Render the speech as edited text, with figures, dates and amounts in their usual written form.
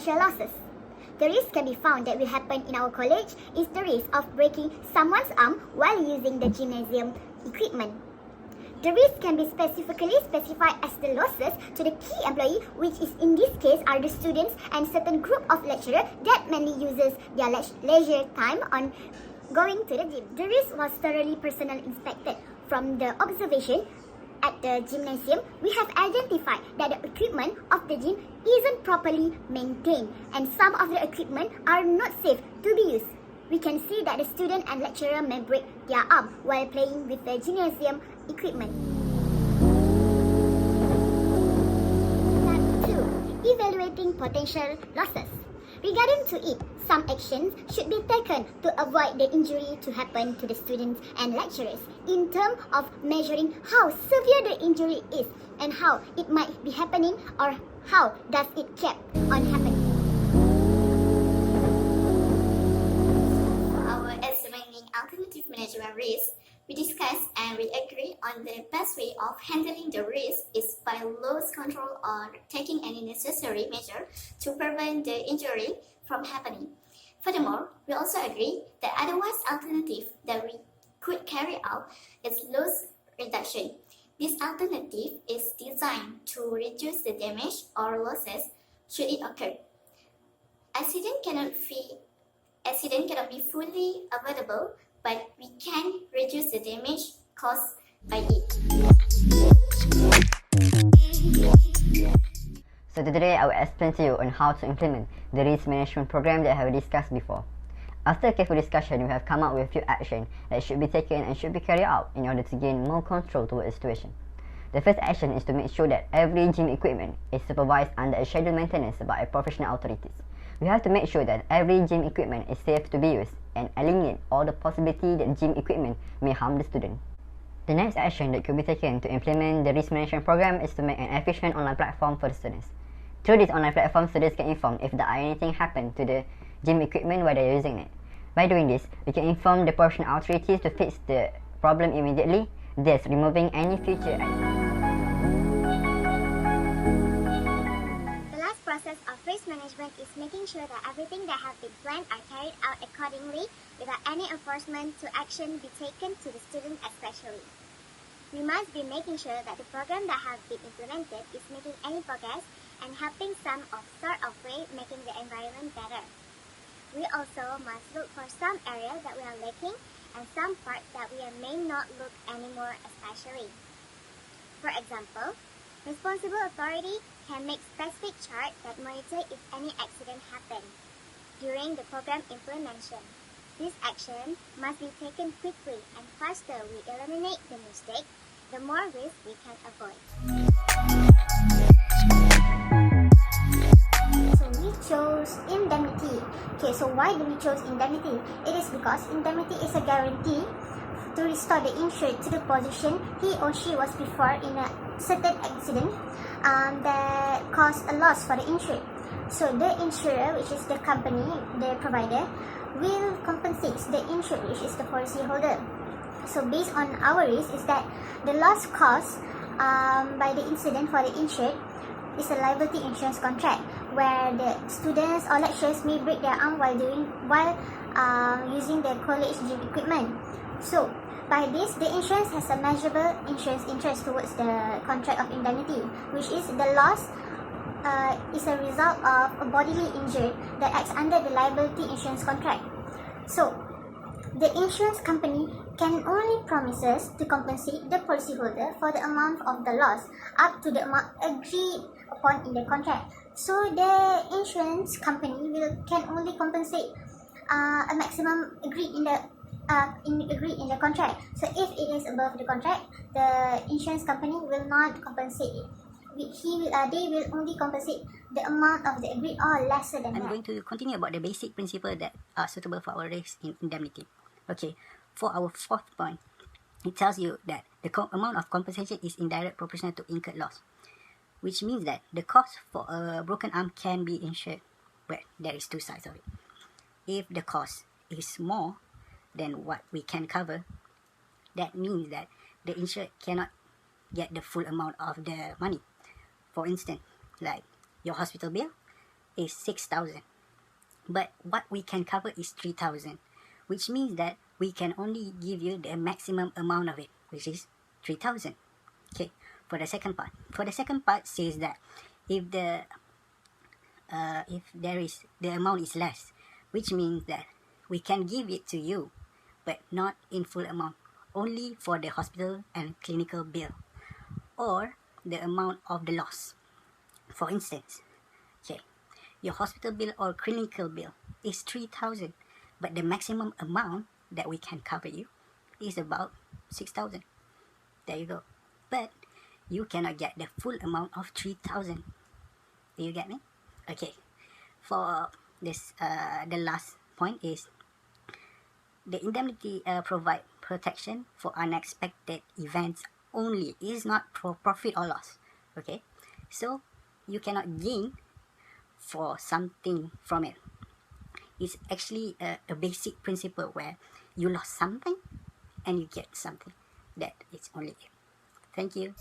potential losses. The risk can be found that will happen in our college is the risk of breaking someone's arm while using the gymnasium equipment. The risk can be specifically specified as the losses to the key employee, which is in this case are the students and certain group of lecturers that mainly uses their leisure time on going to the gym. The risk was thoroughly personally inspected. From the observation at the gymnasium, we have identified that the equipment of the gym isn't properly maintained and some of the equipment are not safe to be used. We can see that the student and lecturer may break their arm while playing with the gymnasium equipment. Step 2. Evaluating potential losses. Regarding to it, some actions should be taken to avoid the injury to happen to the students and lecturers in terms of measuring how severe the injury is and how it might be happening or how does it keep on happening. For our examining alternative management risk, we discussed and we agreed on the best way of handling the risk is by loss control or taking any necessary measure to prevent the injury from happening. Furthermore, we also agree that otherwise alternative that we could carry out is loss reduction. This alternative is designed to reduce the damage or losses should it occur. Accident cannot be fully avoidable, but we can reduce the damage caused by it. So today I will explain to you on how to implement the risk management program that I have discussed before. After careful discussion, we have come up with a few actions that should be taken and should be carried out in order to gain more control toward the situation. The first action is to make sure that every gym equipment is supervised under a scheduled maintenance by professional authorities. We have to make sure that every gym equipment is safe to be used and eliminate all the possibility that gym equipment may harm the student. The next action that could be taken to implement the risk management program is to make an efficient online platform for the students. Through this online platform, students can inform if anything happened to the gym equipment while they are using it. By doing this, we can inform the professional authorities to fix the problem immediately, thus removing any future Process of risk management is making sure that everything that have been planned are carried out accordingly without any enforcement to action be taken to the student especially. We must be making sure that the program that have been implemented is making any progress and helping some sort of way making the environment better. We also must look for some areas that we are lacking and some parts that we may not look anymore especially. For example, responsible authority can make specific chart that monitor if any accident happen during the program implementation. This action must be taken quickly and faster we eliminate the mistake, the more risk we can avoid. So we chose indemnity. Okay, so why do we chose indemnity? It is because indemnity is a guarantee to restore the insured to the position he or she was before in a certain accident that caused a loss for the insured. So the insurer, which is the company, the provider, will compensate the insured, which is the policy holder. So based on our risk is that the loss caused by the incident for the insured is a liability insurance contract where the students or lecturers may break their arm while using their college gym equipment. So by this, the insurance has a measurable insurance interest towards the contract of indemnity, which is the loss is a result of a bodily injury that acts under the liability insurance contract. So, the insurance company can only promises to compensate the policyholder for the amount of the loss up to the amount agreed upon in the contract. So, the insurance company can only compensate a maximum agreed in the contract. So if it is above the contract, the insurance company will not compensate it. They will only compensate the amount of the agreed or lesser than that. I'm going to continue about the basic principle that are suitable for our risk in indemnity. Okay, for our fourth point, it tells you that the amount of compensation is indirect proportional to incurred loss, which means that the cost for a broken arm can be insured, but there is two sides of it. If the cost is more than what we can cover, that means that the insured cannot get the full amount of the money. For instance, like your hospital bill, is 6,000. But what we can cover is 3,000, which means that we can only give you the maximum amount of it, which is 3,000. Okay, for the second part. For the second part says that if the amount is less, which means that we can give it to you, but not in full amount, only for the hospital and clinical bill, or the amount of the loss. For instance, okay, your hospital bill or clinical bill is 3,000, but the maximum amount that we can cover you is about 6,000. There you go. But you cannot get the full amount of 3,000. Do you get me? Okay. For this, the last point is the indemnity provide protection for unexpected events only. It is not for profit or loss. Okay, so you cannot gain for something from it. It's actually a basic principle where you lost something and you get something. That is only it. Thank you.